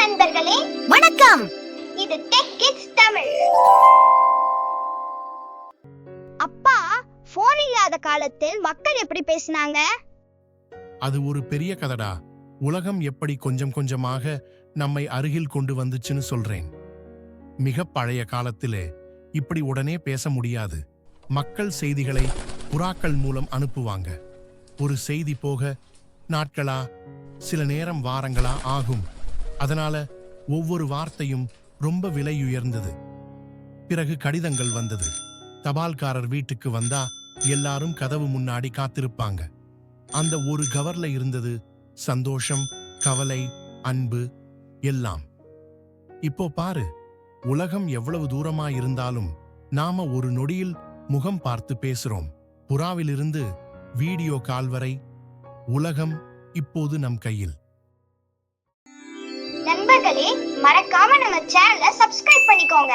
நண்பர்களே, வணக்கம். இது டெக் கிட்ஸ் தமிழ். அப்பா, போன் இல்லாத காலத்தில் மக்கள் எப்படி பேசினாங்க? அது ஒரு பெரிய கதடா. உலகம் எப்படி கொஞ்சம் கொஞ்சமாக நம்மை அருகில் கொண்டு வந்துச்சுன்னு சொல்றேன். மிக பழைய காலத்திலே இப்படி உடனே பேச முடியாது. மக்கள் செய்திகளை புறாக்கள் மூலம் அனுப்புவாங்க. ஒரு செய்தி போக நாட்களா, சில நேரம் வாரங்களா ஆகும். அதனால ஒவ்வொரு வார்த்தையும் ரொம்ப விலையுயர்ந்தது. பிறகு கடிதங்கள் வந்தது. தபால்காரர் வீட்டுக்கு வந்தா எல்லாரும் கதவு முன்னாடி காத்திருப்பாங்க. அந்த ஒரு கவர்ல இருந்தது சந்தோஷம், கவலை, அன்பு எல்லாம். இப்போ பாரு, உலகம் எவ்வளவு தூரமா இருந்தாலும் நாம ஒரு நொடியில் முகம் பார்த்து பேசுறோம். புறாவிலிருந்து வீடியோ கால் வரை உலகம் இப்போது நம் கையில். நண்பர்களே, மறக்காம நம்ம சேனலை சப்ஸ்கிரைப் பண்ணிக்கோங்க.